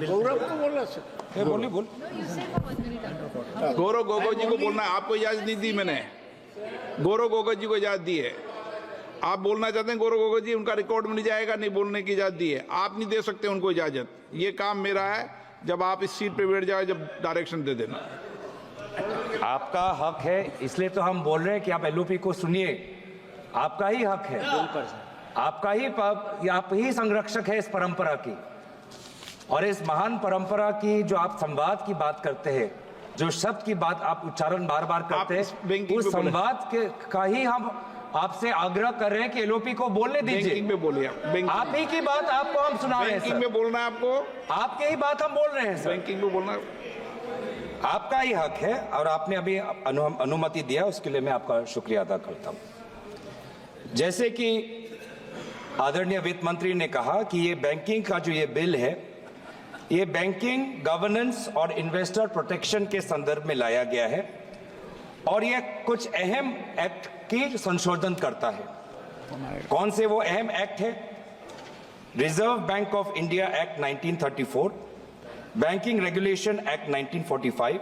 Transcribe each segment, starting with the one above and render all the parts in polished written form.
गौरव को बोला सर, बोलिए बोल। गौरव गोगोई जी को बोलना है, आपको इजाजत नहीं दी मैंने, गौरव गोगोई जी को इजाजत दी है। आप बोलना चाहते हैं गौरव गोगोई जी, उनका रिकॉर्ड में नहीं जाएगा, नहीं बोलने की इजाजत दी है, आप नहीं दे सकते उनको इजाजत। ये काम मेरा है, जब आप इस सीट पे बैठ जाए जब डायरेक्शन दे देना। आपका हक है, इसलिए तो हम बोल रहे हैं कि आप एलओपी को सुनिए, आपका ही हक है, आपका ही आप ही संरक्षक है इस परंपरा की, और इस महान परंपरा की जो आप संवाद की बात करते हैं, जो शब्द की बात आप उच्चारण बार बार करते हैं, उस संवाद का ही हम आपसे आग्रह कर रहे हैं कि एलओपी को बोलने दीजिए। बैंकिंग में बोलिए, आप ही की बात आपको हम सुना रहे हैं। बैंकिंग में बोलना है आपको, आपके ही बात हम बोल रहे हैं सर। बैंकिंग में बोलना आपका ही हक है, और आपने अभी अनुमति दिया, उसके लिए मैं आपका शुक्रिया अदा करता हूं। जैसे कि आदरणीय वित्त मंत्री ने कहा कि ये बैंकिंग का जो ये बिल है, ये बैंकिंग गवर्नेंस और इन्वेस्टर प्रोटेक्शन के संदर्भ में लाया गया है, और ये कुछ अहम एक्ट की संशोधन करता है। कौन से वो अहम एक्ट है? Reserve bank of India act 1934, banking regulation act 1945,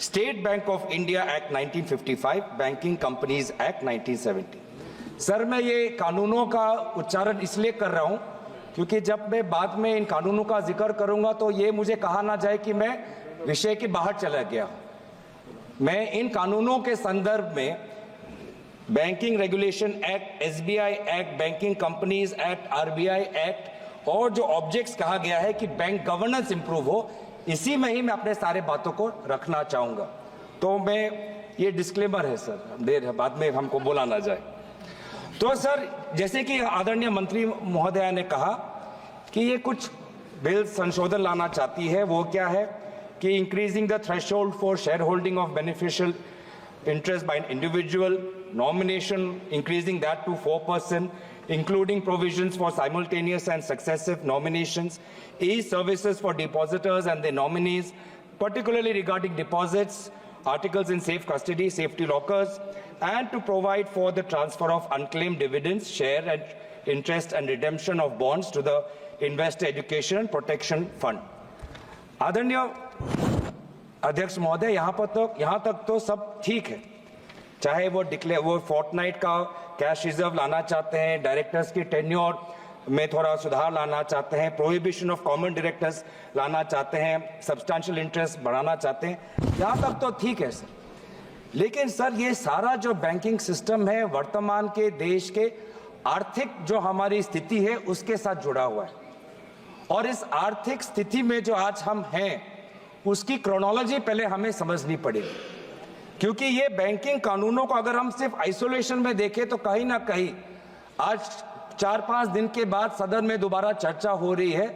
state bank of India act 1955, banking companies act 1970। Sir, मैं ये कानूनों का उच्चारण इसलिए कर रहा हूं क्योंकि जब मैं बाद में इन कानूनों का जिक्र करूंगा तो ये मुझे कहा ना जाए कि मैं विषय के बाहर चला गया। मैं इन कानूनों के संदर्भ में banking regulation act, SBI act, banking companies act, RBI act और जो ऑब्जेक्ट्स कहा गया है कि बैंक गवर्नेंस इंप्रूव हो, इसी में ही मैं अपने सारे बातों को रखना चाहूंगा। तो मैं ये डिस्क्लेमर है सर, देर है, बाद में हमको बोला ना जाए। तो सर, जैसे कि आदरणीय मंत्री महोदया ने कहा कि ये कुछ बिल संशोधन लाना चाहती है, वो क्या है कि increasing the threshold for share holding of beneficial interest by an individual, nomination, increasing that to 4%, including provisions for simultaneous and successive nominations, e-services for depositors and their nominees, particularly regarding deposits, articles in safe custody, safety lockers, and to provide for the transfer of unclaimed dividends, share and interest and redemption of bonds to the Investor Education and Protection Fund. आदरणीय अध्यक्ष महोदय, यहाँ तक तो सब ठीक है, चाहे वो फोर्टनाइट का कैश रिजर्व लाना चाहते हैं, डायरेक्टर्स की टेन्योर में थोड़ा सुधार लाना चाहते हैं, प्रोहिबिशन ऑफ कॉमन डायरेक्टर्स लाना चाहते हैं, सब्सटैंशियल इंटरेस्ट बढ़ाना चाहते हैं, यहाँ तक तो ठीक है सर। लेकिन सर, ये सारा जो बैंकिंग सिस्टम है वर्तमान के देश के आर्थिक जो हमारी स्थिति है उसके साथ जुड़ा हुआ है, और इस आर्थिक स्थिति में जो आज हम हैं उसकी क्रोनोलॉजी पहले हमें समझनी पड़ेगी, क्योंकि ये बैंकिंग कानूनों को अगर हम सिर्फ आइसोलेशन में देखें तो कहीं ना कहीं आज 4-5 दिन के बाद सदन में दोबारा चर्चा हो रही है,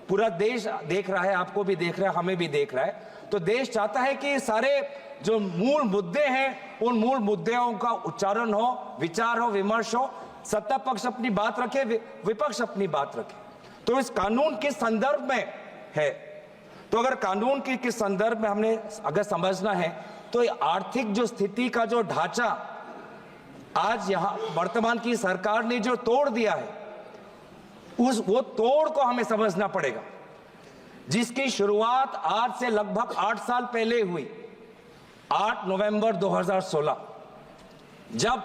पूरा देश देख रहा है, आपको भी देख रहा है, हमें भी देख रहा है। तो देश चाहता है कि सारे जो मूल मुद्दे हैं उन मूल मुद्दों का उच्चारण हो, विचार हो, विमर्श हो, सत्ता पक्ष अपनी बात रखे, विपक्ष अपनी बात रखे। तो इस कानून के संदर्भ में है, तो अगर कानून के संदर्भ में हमने अगर समझना है तो आर्थिक जो स्थिति का जो ढांचा आज यहां वर्तमान की सरकार ने जो तोड़ दिया है, वो तोड़ को हमें समझना पड़ेगा, जिसकी शुरुआत आज से लगभग 8 साल पहले हुई, 8 नवंबर 2016, जब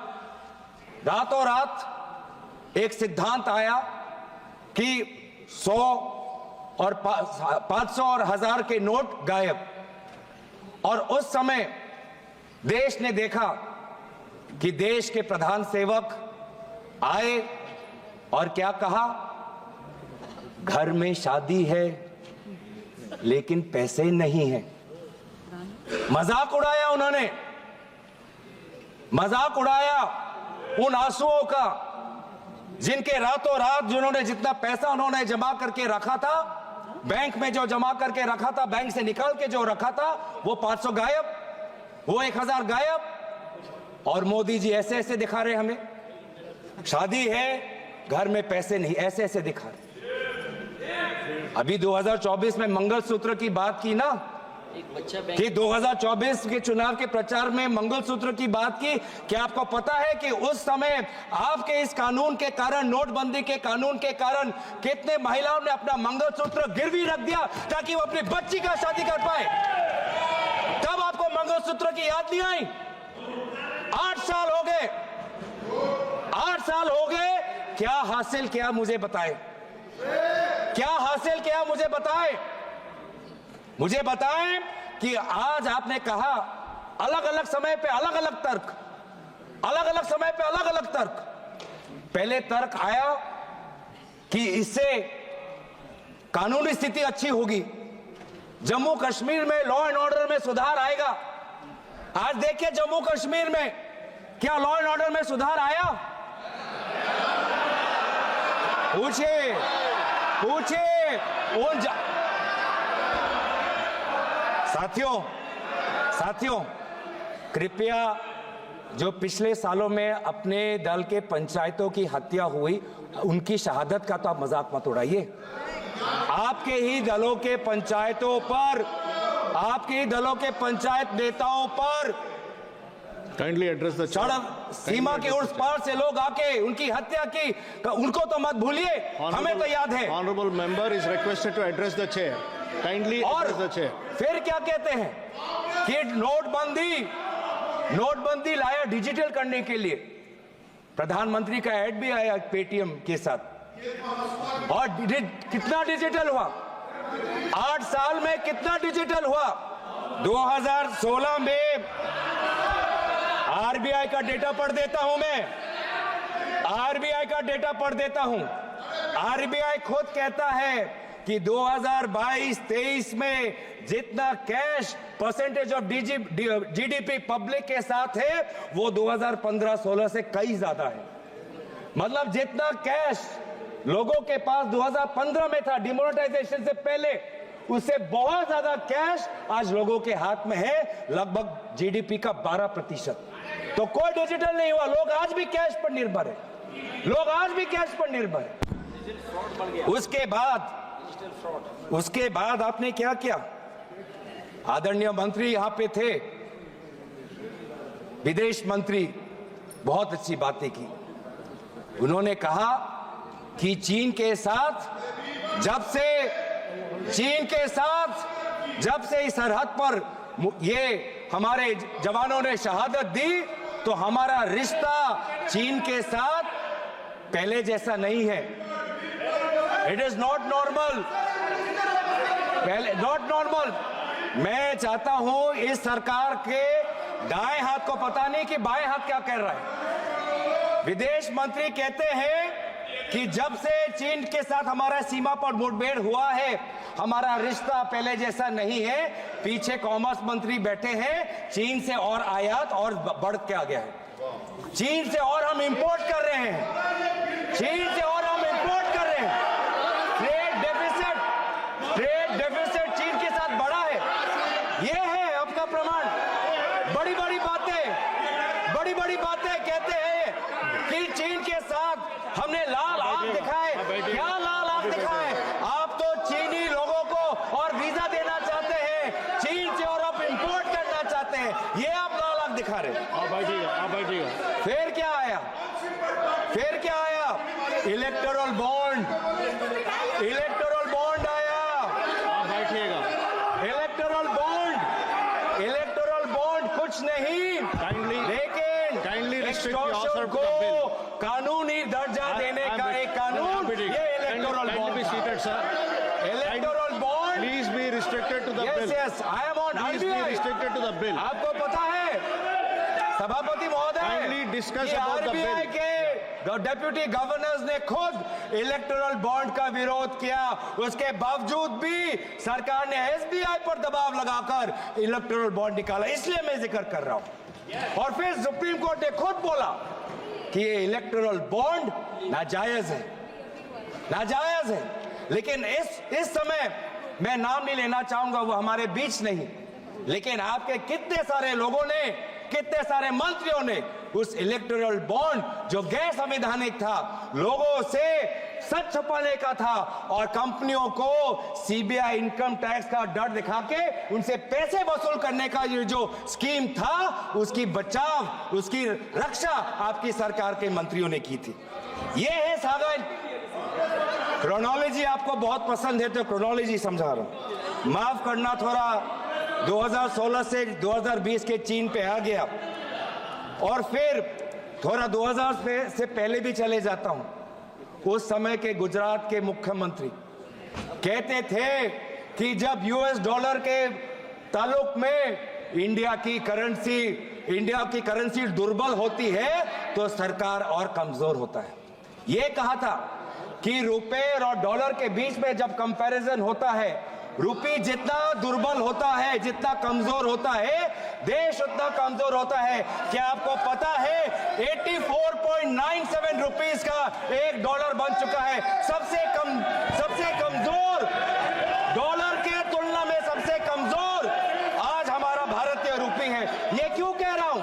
रातों रात एक सिद्धांत आया कि 100 और 500 और 1000 के नोट गायब, और उस समय देश ने देखा कि देश के प्रधान सेवक आए और क्या कहा, घर में शादी है लेकिन पैसे नहीं है। मजाक उड़ाया उन्होंने, मजाक उड़ाया उन आंसुओं का जिनके रातों रात जिन्होंने जितना पैसा उन्होंने जमा करके रखा था, बैंक में जो जमा करके रखा था, बैंक से निकाल के जो रखा था, वो 500 गायब, वो 1000 गायब, और मोदी जी ऐसे ऐसे दिखा रहे हमें, शादी है घर में पैसे नहीं, ऐसे ऐसे दिखा रहे। अभी 2024 में मंगलसूत्र की बात की ना, कि 2024 के चुनाव के प्रचार में मंगलसूत्र की बात की। क्या आपको पता है कि उस समय आपके इस कानून के कारण, नोटबंदी के कानून के कारण, कितने महिलाओं ने अपना मंगलसूत्र गिरवी रख दिया ताकि वो अपनी बच्ची का शादी कर पाए? तब आपको मंगलसूत्र की याद नहीं आई? 8 साल हो गए, 8 साल हो गए। क्या हासिल किया मुझे बताएं, क्या हासिल किया मुझे बताएं। मुझे बताएं कि आज आपने कहा अलग अलग समय पे अलग अलग तर्क, अलग अलग समय पे अलग अलग तर्क। पहले तर्क आया कि इससे कानूनी स्थिति अच्छी होगी, जम्मू कश्मीर में लॉ एंड ऑर्डर में सुधार आएगा। आज देखिए जम्मू कश्मीर में क्या लॉ एंड ऑर्डर में सुधार आया? पूछिए, पूछिए उन साथियों, कृपया जो पिछले सालों में अपने दल के पंचायतों की हत्या हुई, उनकी शहादत का तो आप मजाक मत उड़ाइए। आपके ही दलों के पंचायतों पर, आपके ही दलों के पंचायत नेताओं पर काइंडली एड्रेस द सड़क सीमा के उस पार से लोग आके उनकी हत्या की, उनको तो मत भूलिए, हमें तो याद है। Honourable member is requested to address the chair, kindly address the chair. फिर क्या कहते हैं कि नोटबंदी लाया डिजिटल करने के लिए। प्रधानमंत्री का ऐड भी आया पेटीएम के साथ, और कितना डिजिटल हुआ? 8 साल में कितना डिजिटल हुआ? 2016 में आरबीआई का डेटा पढ़ देता हूं मैं, आरबीआई का डेटा पढ़ देता हूं। आरबीआई खुद कहता है कि 2022-23 में जितना cash percentage of GDP public के साथ है, वो 2015-16 से कई ज्यादा है। मतलब जितना कैश लोगों के पास 2015 में था डिमोनेटाइजेशन से पहले, उससे बहुत ज्यादा कैश आज लोगों के हाथ में है, लगभग जीडीपी का 12%। तो कोई डिजिटल नहीं हुआ, लोग आज भी कैश पर निर्भर है, लोग आज भी कैश पर निर्भर है। उसके बाद आपने क्या किया? आदरणीय मंत्री यहां पे थे, विदेश मंत्री, बहुत अच्छी बातें की। उन्होंने कहा कि चीन के साथ जब से इस सरहद पर ये हमारे जवानों ने शहादत दी, तो हमारा रिश्ता चीन के साथ पहले जैसा नहीं है। It is not normal, not normal. मैं चाहता हूं इस सरकार के दाएं हाथ को पता नहीं कि बाएं हाथ क्या कर रहा है। विदेश मंत्री कहते हैं कि जब से चीन के साथ हमारा सीमा पर मुठभेड़ हुआ है, हमारा रिश्ता पहले जैसा नहीं है। पीछे कॉमर्स मंत्री बैठे हैं, चीन से और आयात और बढ़ के आ गया है, चीन से और हम इंपोर्ट कर रहे हैं, चीन से और हम इंपोर्ट कर रहे हैं। ट्रेड डेफिसिट चीन के साथ बढ़ा है, ये है आपका प्रमाण। बड़ी बड़ी बातें कहते हैं कि चीन के साथ हमने लाल आंख दिखाए। क्या लाल आंख दिखाए? आप तो चीनी लोगों को और वीजा देना चाहते हैं, चीन से और आप इंपोर्ट करना चाहते हैं, ये आप लाल आंख दिखा रहे हैं। आप बैठिएगा। फिर क्या आया? इलेक्टोरल बॉन्ड आया। आप बैठिएगा। इलेक्टोरल बॉन्ड कुछ नहीं, लेकिन एक्सटॉर्शन को कानूनी दर्जा देने का एक कानून, ये electoral bond. Electoral bond, please be restricted to the bill. Yes, I am on restricted to the bill. आपको पता है सभापति महोदय, Kindly discuss about the bill. RBI के डेप्यूटी गवर्नर्स ने खुद इलेक्टोरल बॉन्ड का विरोध किया, उसके बावजूद भी सरकार ने एसबीआई पर दबाव लगाकर इलेक्टोरल बॉन्ड निकाला। इसलिए मैं जिक्र कर रहा हूं। और फिर सुप्रीम कोर्ट ने खुद बोला कि ये इलेक्टोरल बॉन्ड नाजायज है। लेकिन इस समय मैं नाम नहीं लेना चाहूंगा, वो हमारे बीच नहीं, लेकिन आपके कितने सारे लोगों ने, कितने सारे मंत्रियों ने उस इलेक्टोरल बॉन्ड जो गैर संवैधानिक था, लोगों से सच छुपाने का था और कंपनियों को सीबीआई इनकम टैक्स का डर दिखा के उनसे पैसे वसूल करने का ये जो स्कीम था, उसकी बचाव, उसकी रक्षा आपकी सरकार के मंत्रियों ने की थी। ये है सागर। क्रोनोलॉजी आपको बहुत पसंद है तो क्रोनोलॉजी समझा रहा हूं। माफ करना, थोड़ा 2016 से 2020 के चीन पे आ गया और फिर थोड़ा 2000 से पहले भी चले जाता हूं। उस समय के गुजरात के मुख्यमंत्री कहते थे कि जब यूएस डॉलर के ताल्लुक में इंडिया की करेंसी दुर्बल होती है तो सरकार और कमजोर होता है। यह कहा था कि रुपए और डॉलर के बीच में जब कंपैरिजन होता है, रुपये जितना दुर्बल होता है, जितना कमजोर होता है, देश उतना कमजोर होता है। क्या आपको पता है 84.97 रुपीस का एक डॉलर बन चुका है। सबसे कमजोर डॉलर के तुलना में सबसे कमजोर आज हमारा भारतीय रुपये है। ये क्यों कह रहा हूं?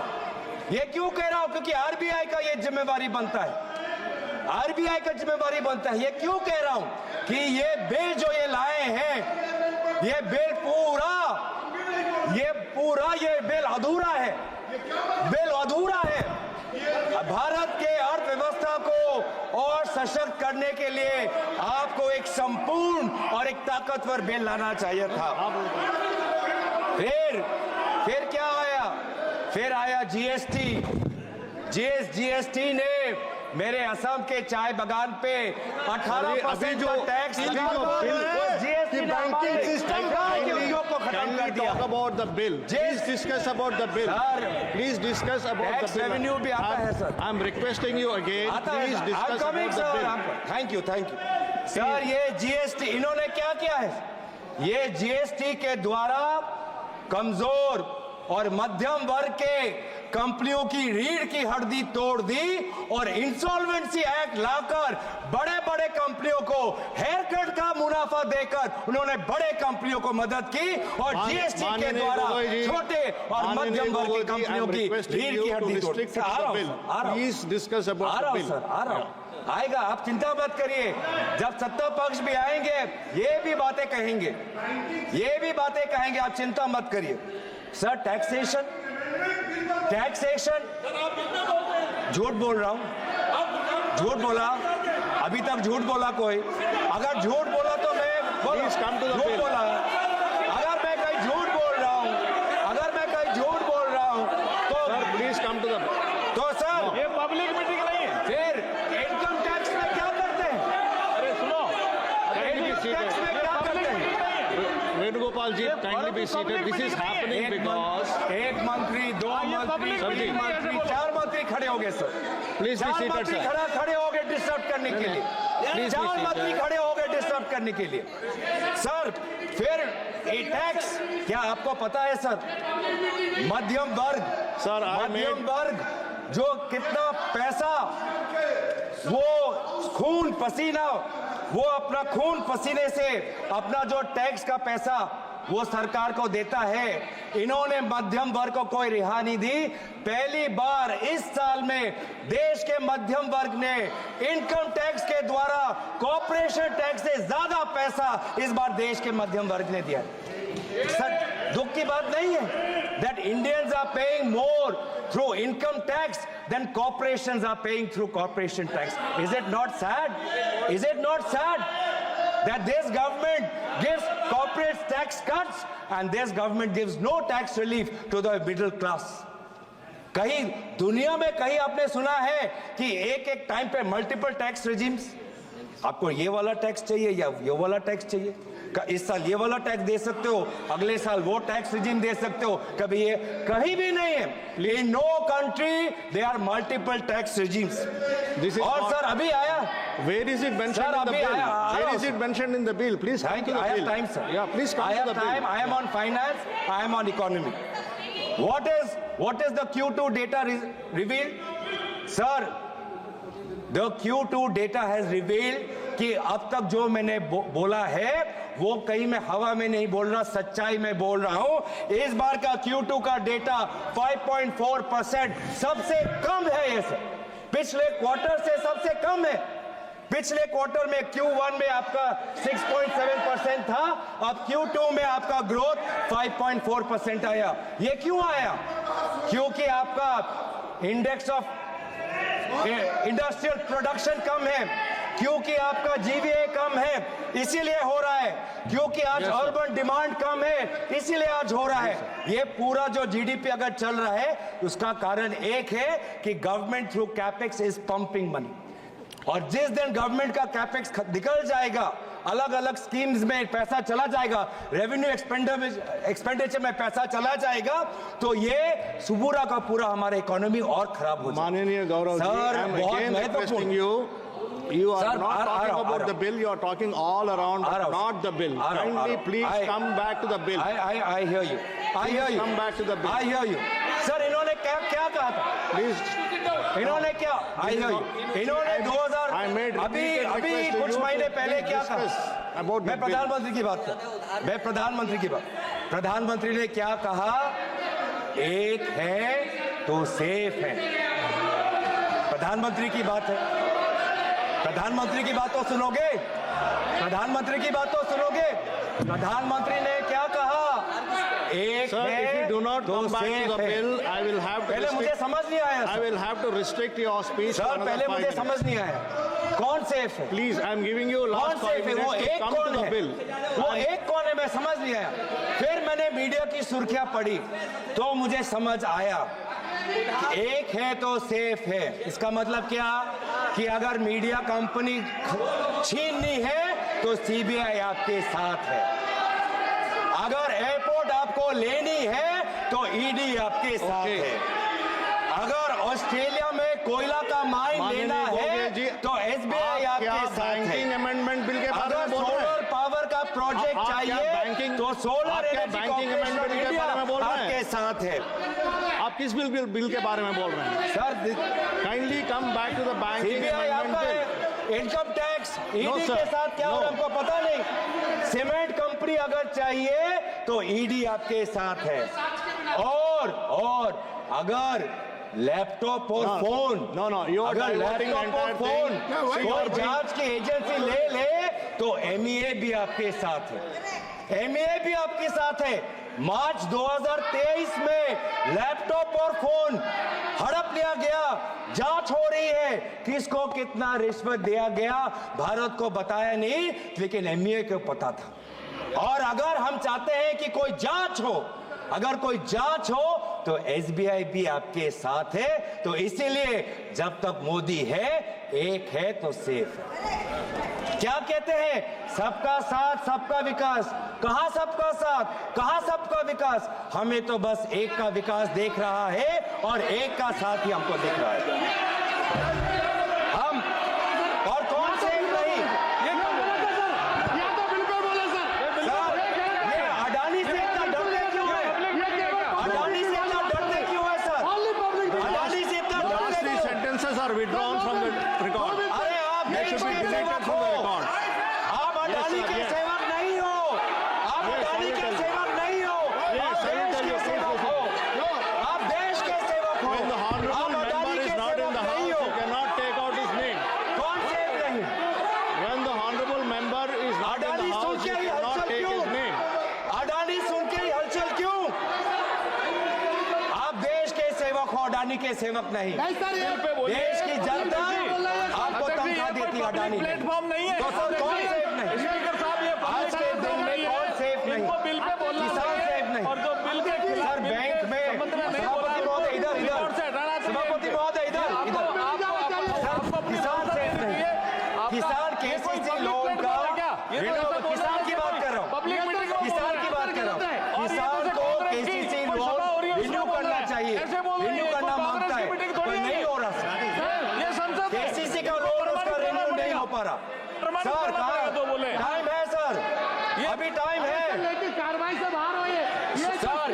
क्योंकि आरबीआई का ये जिम्मेवारी बनता है। आरबीआई का जिम्मेवारी बनता है। ये क्यों कह रहा हूं कि ये बिल जो ये लाए हैं, ये बिल अधूरा है। भारत के अर्थव्यवस्था को और सशक्त करने के लिए आपको एक संपूर्ण और एक ताकतवर बिल लाना चाहिए था। फिर क्या आया? फिर आया जीएसटी ने मेरे असम के चाय बागान पे 18% जो टैक्स लगा जीएसटी बैंकिंग सिस्टम को खत्म कर दिया। About the bill, please discuss about the bill, please discuss about the tax revenue भी आता है sir. I am requesting you again, please discuss about the bill. Thank you sir. ये GST इन्होंने क्या किया है? ये जीएसटी के द्वारा कमजोर और मध्यम वर्ग के कंपनियों की रीढ़ की हड्डी तोड़ दी और इंसॉल्वेंसी एक्ट लाकर बड़े बड़े कंपनियों को हेयर कट का मुनाफा देकर उन्होंने बड़े कंपनियों को मदद की और जीएसटी के द्वारा छोटे और मध्यम वर्ग की कंपनियों की रीढ़ की हड्डी तोड़ दी। Please discuss about the bill. आ रहा हूं, आएगा, आप चिंता मत करिए। जब सत्ता पक्ष भी आएंगे ये भी बातें कहेंगे, आप चिंता मत करिए। सर टैक्सेशन झूठ बोल रहा हूं, झूठ बोला, अभी तक झूठ बोला कोई? अगर झूठ बोला तो मैं झूठ बोला। अगर मैं कहीं झूठ बोल रहा हूं तो प्लीज कम टू द तो सर ये पब्लिक मीटिंग नहीं है। फिर इनकम टैक्स में क्या करते हैं? अरे सुनो, इनकम टैक्स में क्या करते हैं? Venugopal ji, kindly be seated. This is happening because एक मंत्री, दो मंत्री, तीन मंत्री, 4 मंत्री खड़े हो गए sir. Please be seated, sir. खड़े हो गए डिस्टर्ब करने के लिए। Please be 4 seated. मंत्री खड़े हो गए डिस्टर्ब करने के लिए। सर फिर ये टैक्स क्या आपको पता है सर? मध्यम वर्ग जो कितना पैसा वो अपना खून पसीने से अपना जो टैक्स का पैसा वो सरकार को देता है। इन्होंने मध्यम वर्ग को कोई रिहा नहीं दी। पहली बार इस साल में देश के मध्यम वर्ग ने इनकम टैक्स के द्वारा कॉर्पोरेशन टैक्स से ज्यादा पैसा इस बार देश के मध्यम वर्ग ने दिया। सर दुख की बात नहीं है that Indians are paying more through income tax than corporations are paying through corporation tax. Is it not sad? That this government gives corporate tax cuts and this government gives no tax relief to the middle class? कहीं दुनिया में कहीं आपने सुना है कि एक time पे मल्टीपल टैक्स रेजिम्स? आपको ये वाला टैक्स चाहिए या ये वाला टैक्स चाहिए? इस साल ये वाला टैक्स दे सकते हो, अगले साल वो टैक्स रिजीम दे सकते हो, कभी ये कहीं भी नहीं है। In no country there are multiple tax regimes. और सर अभी आया, where is it mentioned in the bill? Where is it mentioned in the bill? Please come to the bill. I have time, sir. Yeah, please come to the bill. I am on finance, I am on economy. What is the Q2 data revealed? Sir, the Q2 data has revealed कि अब तक जो मैंने बोला है वो कहीं मैं हवा में नहीं बोल रहा, सच्चाई में बोल रहा हूं। इस बार का Q2 का डेटा 5.4% सबसे कम है। ये सर पिछले क्वार्टर से सबसे कम है। पिछले क्वार्टर में Q1 में आपका 6.7% था, अब Q2 में आपका ग्रोथ 5.4% आया। ये क्यों आया? क्योंकि आपका इंडेक्स ऑफ इंडस्ट्रियल प्रोडक्शन कम है, क्योंकि आपका जीवीए कम है, इसीलिए हो रहा है। क्योंकि आज अर्बन डिमांड कम है, इसीलिए आज हो रहा है। ये पूरा जो जीडीपी अगर चल रहा है, उसका कारण एक है कि government through capex is pumping money. और जिस दिन गवर्नमेंट का कैपेक्स निकल जाएगा, अलग अलग स्कीम्स में पैसा चला जाएगा, रेवेन्यू एक्सपेंडिचर में पैसा चला जाएगा, तो ये पूरा का पूरा हमारा इकोनॉमी और खराब हो जाएगा। माननीय Gaurav ji, sir, I am बहुत again requesting महत्वपूर्ण। you are Sir, not talking about the bill, you are talking all around, not the bill. Kindly please come back to the bill. I hear you. I hear you. Come back to the bill. I hear you. Sir, इन्होंने क्या कहा था? Please. इन्होंने क्या? I hear you. इन्होंने 2000 अभी कुछ महीने पहले क्या कहा? मैं प्रधानमंत्री की बात कर, मैं प्रधानमंत्री ने क्या कहा? एक है तो सेफ है। प्रधानमंत्री की बात है, प्रधानमंत्री की बात तो सुनोगे, प्रधानमंत्री की बात तो सुनोगे। प्रधानमंत्री ने क्या कहा? एक Sir, है if you do not तो come back to safe the है। bill, I will have to पहले मुझे समझ नहीं आया I will have to restrict your speech for sir, another पहले 5 मुझे minutes. समझ नहीं आया कौन सेफ है। Please, I am giving you कौन last 5 सेफ है? वो minutes to एक come कौन to the है? bill. वो एक कौन है? मैं समझ नहीं आया। फिर मैंने मीडिया की सुर्खियां पढ़ी तो मुझे समझ आया कि एक है तो सेफ है। इसका मतलब क्या? कि अगर मीडिया कंपनी छीननी है तो सीबीआई आपके साथ है, अगर एयरपोर्ट आपको लेनी है तो ईडी आपके साथ है, अगर ऑस्ट्रेलिया में कोयला का माइन लेना है तो एसबीआई आपके साथ है, बैंकिंग अमेंडमेंट बिल के बारे अगर में बोल रहे सोलर हैं? पावर का प्रोजेक्ट आप क्या चाहिए बैंकिंग- तो सोलर आप क्या energy banking corporation amendment of के इंडिया बारे में बोल रहे हैं? आपके साथ है। आप किस बिल के बारे में बोल रहे हैं? Sir, kindly come back to the banking CBI आपका अमेंडमेंट बिल। है, इनकम टैक्स ईडी sir. के साथ क्या No. और हमको पता नहीं। सीमेंट कंपनी अगर चाहिए तो ईडी आपके साथ है, और अगर लैपटॉप और फोन, you are अगर diverting the लैपटॉप और entire फोन thing. कोई जांच की एजेंसी ले तो एमईए भी आपके साथ है, एमईए भी आपके साथ है। मार्च 2023 में लैपटॉप और फोन हड़प लिया गया, जांच हो रही है, किसको कितना रिश्वत दिया गया भारत को बताया नहीं, लेकिन एमईए को पता था। और अगर हम चाहते हैं कि कोई जांच हो, अगर कोई जांच हो तो एसबीआई भी आपके साथ है। तो इसीलिए जब तक मोदी है, एक है तो सेफ है। क्या कहते हैं? सबका साथ सबका विकास। कहां सबका साथ, कहां सबका विकास? हमें तो बस एक का विकास देख रहा है और एक का साथ ही हमको दिख रहा है। हम और कौन से नहीं? सर, ये अडानी से इतना डरते क्यों है? अडानी से इतना डरते क्यों है सर? अडानी से इतना डरते Last 3 क्यों? sentences are withdrawn from the record. अरे आप They देश should be के deleted सेवक from the हो, record. आप अडानी sir, के yes. सेवक नहीं हो, आप Yes, अडानी I के will tell you. सेवक नहीं हो, आप Yes, I will देश tell के you. सेवक हो, आप देश के सेवक हो, When the honorable आप member अडानी is के not in सेवक the नहीं house, हो। you cannot take out his name. कौन सेवक नहीं? When the honorable member is not in Adani the soon house, के you ही cannot हलचल take क्यों? his name. अडानी सुन के ही हलचल क्यों? आप देश के सेवक हो, अडानी के सेवक नहीं। देश की जनता आपको तनख्वाह देती है, अडानी नहीं। प्लेटफॉर्म नहीं है तो सर कौन सेफ नहीं? स्पीकर साहब, ये आज के दिन में कौन सेफ नहीं? इनको बिल पे बोलना किसान चाहिए सेफ नहीं। और जो बिल के खिलाफ सर बैंक में संबंध में नहीं बोला सभापति महोदय इधर रिकॉर्ड से हटाना चाहिए। सभापति महोदय इधर सर, किसान सेफ नहीं। किसान केसीसी लोन का किसान की बात कर रहा हूँ, किसान की बात कर रहा हूँ। किसान को केसीसी लोन रिन्यू करना चाहिए, रिन्यू करना मांगता है, पर नहीं हो रहा सर। ये संसद है। केसीसी का लोन उसका रिन्यू नहीं हो पा रहा। सर टाइम है सर, अभी टाइम है कार्रवाई से बाहर हो ये सर।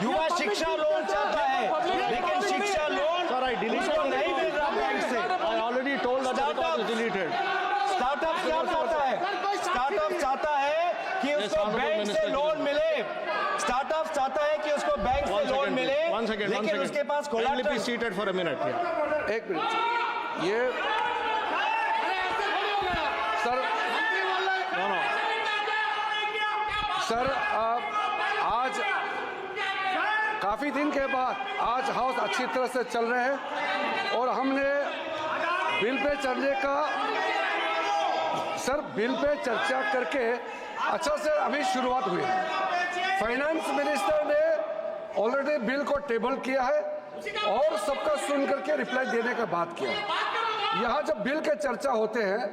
युवा शिक्षा लोन चाहता है, लेकिन शिक्षा लोन Sir, I deleted उसको the नहीं मिल रहा बैंक से। I already told that the record is deleted. Startup क्या चाहता है? स्टार्टअप चाहता है कि उसको honorable बैंक से minister. लोन मिले। स्टार्टअप चाहता है कि उसको बैंक से लोन मिले, One second. लेकिन उसके पास Kindly be collateral. seated for a minute. Yeah. एक मिनट, ये सर आज काफ़ी दिन के बाद आज हाउस अच्छी तरह से चल रहे हैं और हमने बिल पे चलने का सर बिल पे चर्चा करके अच्छा से अभी शुरुआत हुई है। फाइनेंस मिनिस्टर ने ऑलरेडी बिल को टेबल किया है और सबका सुन करके रिप्लाई देने का बात किया है। यहाँ जब बिल के चर्चा होते हैं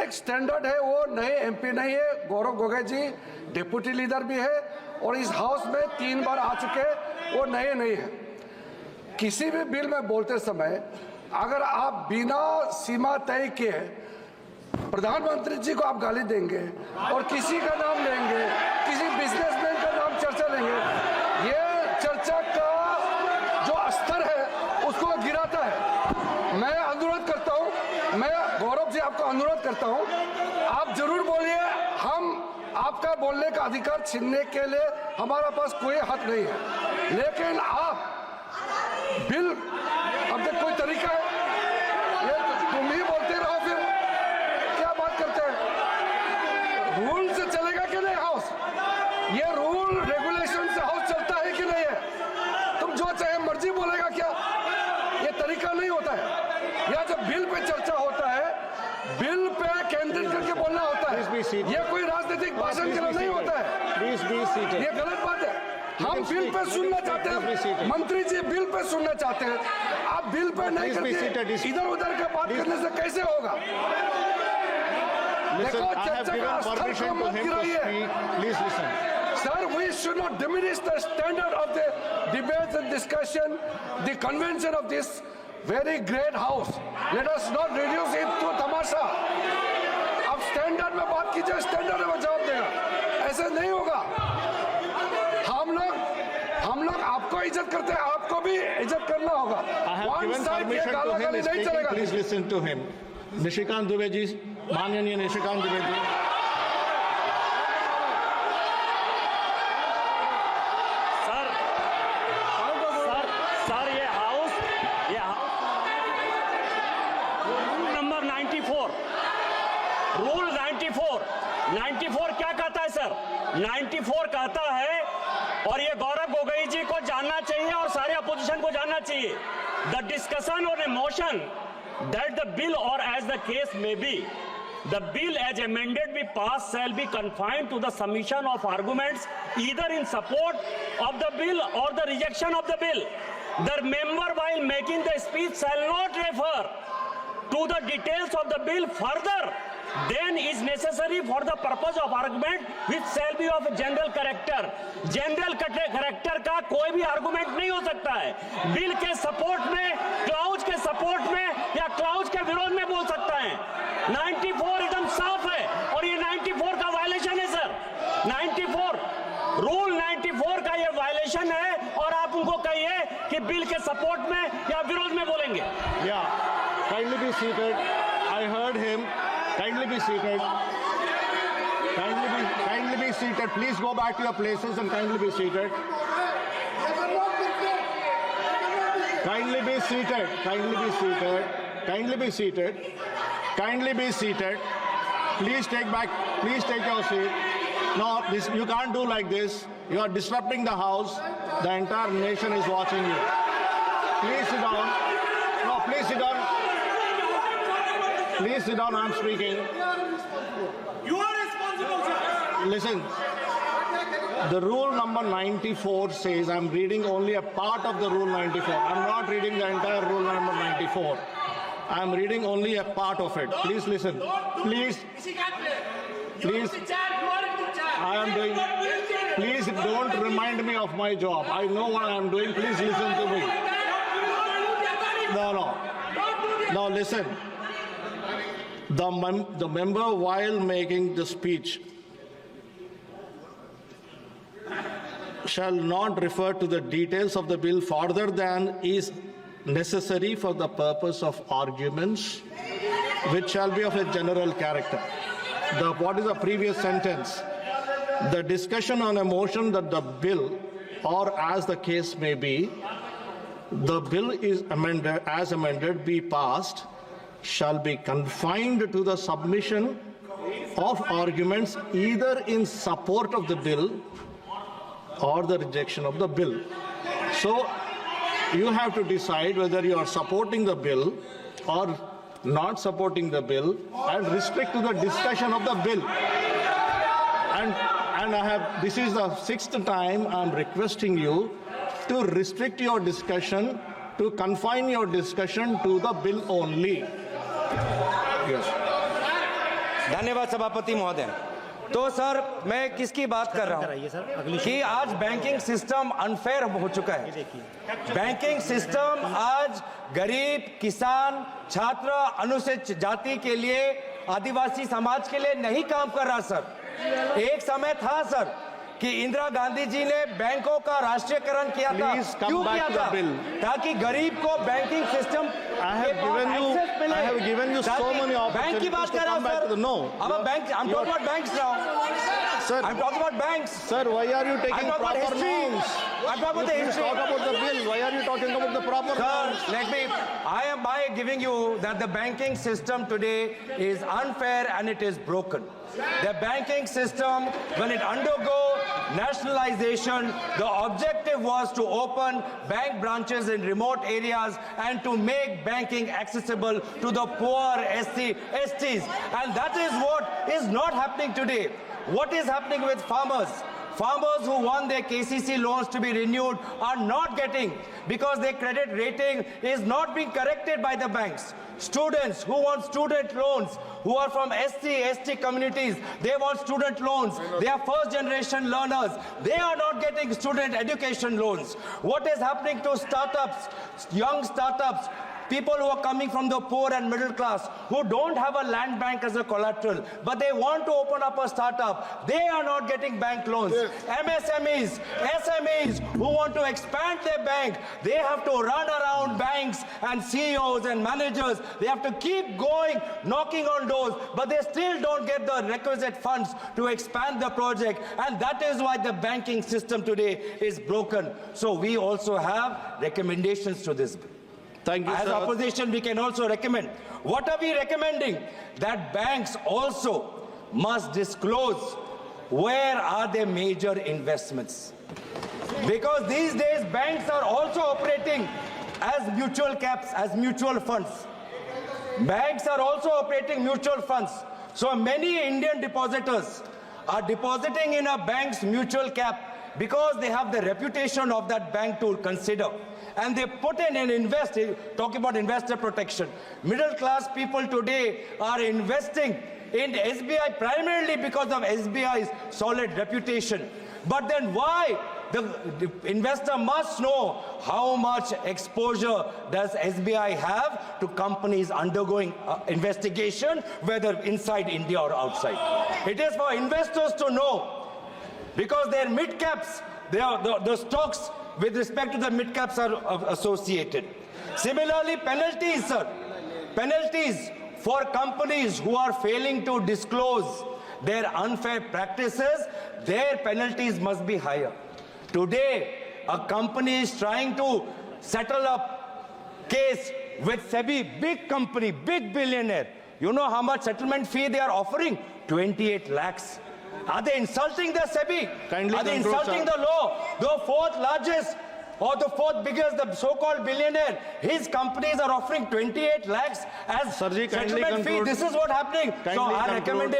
एक स्टैंडर्ड है, वो नए एमपी नहीं है, गौरव गोगोई जी डिप्टी लीडर भी है और इस हाउस में 3 बार आ चुके हैं, वो नए नहीं है। किसी भी बिल में बोलते समय अगर आप बिना सीमा तय किए प्रधानमंत्री जी को आप गाली देंगे और किसी का नाम लेंगे, किसी बिजनेसमैन का नाम चर्चा लेंगे, ये चर्चा का जो स्तर है उसको गिराता है। मैं अनुरोध करता हूँ, मैं गौरव जी आपको अनुरोध करता हूँ, आप जरूर बोलिए, हम आपका बोलने का अधिकार छीनने के लिए हमारा पास कोई हक नहीं है, लेकिन आप बिल अब तक कोई तरीका है, ये तुम ही बोलते रहो, फिर क्या बात करते हैं? रूल से चलेगा कि नहीं हाउस? ये रूल रेगुलेशन से हाउस चलता है कि नहीं है? तुम जो चाहे मर्जी बोलेगा क्या? ये तरीका नहीं होता है। या जब बिल पे चर्चा होता है, बिल पे केंद्रित करके बोलना होता है, ये कोई राजनीतिक भाषण के लिए नहीं होता है। ये गलत बात है। हम बिल पे सुनना चाहते हैं, मंत्री जी बिल पे सुनना चाहते हैं, आप बिल पे नहीं करके इधर उधर का बात करने से कैसे होगा? देखो चर्चा का स्तर को मत गिराइए। Sir, we should not diminish the standard of the debates and discussion, the convention of this very great house. Let us not reduce it to तमाशा। अब स्टैंडर्ड में बात कीजिए, स्टैंडर्ड में जवाब देगा, ऐसे नहीं होगा। हम लोग आपको इज्जत करते हैं, आपको भी इज्जत करना होगा। One side ये गालागाली नहीं चलेगा। Please listen to him. Nishikant Dubey ji, माननीय निशिकांत दुबे जी। सर ये हाउस रूल नंबर 94 क्या कहता है सर? 94 कहता है, और ये गौरव गोगोई जी को जानना चाहिए और सारे अपोजिशन को जानना चाहिए, द डिस्कशन और ए motion that the bill or as the case may be, the bill as amended be passed shall be confined to the submission of arguments either in support of the bill or the rejection of the bill. The member while making the speech shall not refer to the details of the bill further then is necessary for the purpose of argument which shall be of general character. General character का कोई भी argument नहीं हो सकता है। Bill के support में, clause के सपोर्ट में या क्लाउज के विरोध में बोल सकता है। 94 एकदम साफ है और ये 94 का वायलेशन है सर। 94 रूल 94 का ये वायलेशन है और आप उनको कहिए कि बिल के सपोर्ट में या विरोध में बोलेंगे। Yeah, kindly be seated. I heard him. Kindly be seated. Kindly be seated. Please go back to your places and kindly be seated. Kindly be seated. Kindly be seated. Kindly be seated. Kindly be seated. Please take your seat. No, you can't do like this. You are disrupting the house. The entire nation is watching you. Please sit down. No, please sit down. Please sit down, I'm speaking. You are responsible, sir. Listen, the rule number 94 says, I'm reading only a part of the rule 94. I'm not reading the entire rule number 94. I'm reading only a part of it. Please listen. Please. I am doing. Please don't remind me of my job. I know what I am doing. Please listen to me. No, listen. The member, while making the speech, shall not refer to the details of the bill further than is necessary for the purpose of arguments, which shall be of a general character. What is the previous sentence? The discussion on a motion that the bill, or as the case may be, the bill is amended, as amended, be passed, shall be confined to the submission of arguments either in support of the bill or the rejection of the bill. So you have to decide whether you are supporting the bill or not supporting the bill and restrict to the discussion of the bill. And this is the 6th time I'm requesting you to restrict your discussion, to confine your discussion to the bill only. धन्यवाद सभापति महोदय। तो sir मैं किसकी बात कर रहा हूँ कि आज बैंकिंग सिस्टम अनफेयर हो चुका है। बैंकिंग सिस्टम आज गरीब, किसान, छात्र, अनुसूचित जाति के लिए, आदिवासी समाज के लिए नहीं काम कर रहा सर। एक समय था सर कि इंदिरा गांधी जी ने बैंकों का राष्ट्रीयकरण किया था। क्यों किया था? ताकि गरीब को banking system I have given you so many bank की बात कर रहा हूँ सर। No. अब bank, I'm talking about banks now. Sir, I'm talking about banks. Sir, why are you taking I'm talking about proper history. norms? I'm talking about the Let's history. talk about the bill. Why are you talking about the proper norms? Sir, let me, I am by giving you that the banking system today is unfair and it is broken. The banking system, when it undergo nationalization, the objective was to open bank branches in remote areas and to make banking accessible to the poor STs. And that is what is not happening today. What is happening with farmers? Farmers who want their KCC loans to be renewed are not getting because their credit rating is not being corrected by the banks. Students who want student loans, who are from ST communities, they want student loans. They are first generation learners. They are not getting student education loans. What is happening to startups, young startups? People who are coming from the poor and middle class, who don't have a land bank as a collateral, but they want to open up a startup, they are not getting bank loans. MSMEs, SMEs who want to expand their bank, they have to run around banks and CEOs and managers. They have to keep going, knocking on doors, but they still don't get the requisite funds to expand the project. And that is why the banking system today is broken. So we also have recommendations to this bill. Thank you, As sir. opposition, we can also recommend. What are we recommending? That banks also must disclose where are their major investments. Because these days, banks are also operating as mutual caps, as mutual funds. Banks are also operating mutual funds. So many Indian depositors are depositing in a bank's mutual cap because they have the reputation of that bank to consider. And they put in and invest, talking about investor protection. Middle class people today are investing in SBI primarily because of SBI's solid reputation. But then why? The investor must know how much exposure does SBI have to companies undergoing investigation, whether inside India or outside. It is for investors to know, because their mid-caps, the stocks with respect to the mid-caps are associated. Similarly, penalties, sir. Penalties for companies who are failing to disclose their unfair practices, their penalties must be higher. Today, a company is trying to settle a case with SEBI, big company, big billionaire. You know how much settlement fee they are offering? 28 lakhs. Are they insulting the SEBI? Kindly are they control, insulting sir. the law? The fourth largest or the fourth biggest, the so-called billionaire, his companies are offering 28 lakhs as Sirji, kindly settlement fee. conclude. This is what happening. So Kindly our conclude.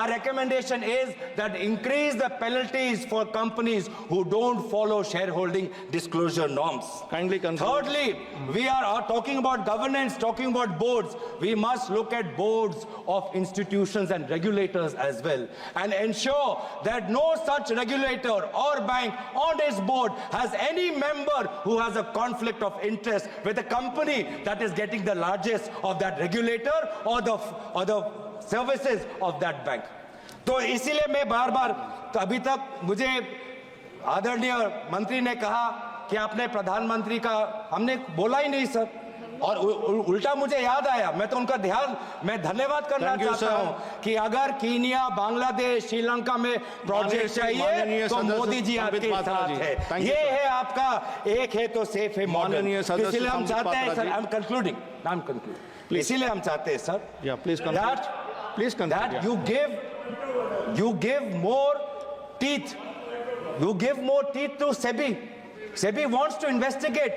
recommendation is that increase the penalties for companies who don't follow shareholding disclosure norms. Kindly conclude. Thirdly, we are talking about governance, talking about boards. We must look at boards of institutions and regulators as well and ensure that no such regulator or bank on its board has any member who has a conflict of interest with a company that is getting the largest of that regulator or the services of that bank. तो इसीलिए मैं बार-बार, तो अभी तक मुझे आदरणीय मंत्री ने कहा कि आपने प्रधानमंत्री का, हमने बोला ही नहीं सर, और उल्टा मुझे याद आया, मैं तो उनका मैं धन्यवाद करना चाहता हूं कि अगर कीनिया, बांग्लादेश, श्रीलंका में प्रोजेक्ट चाहिए तो मोदी जी आपके साथ है। ये है आपका एक है तो सेफ है मॉडल। इसलिए हम चाहते हैं सर, आई एम कंक्लूडिंग, इसीलिए हम चाहते हैं sir, please Please conclude, that yeah. you give more teeth. You give more teeth to SEBI. SEBI wants to investigate.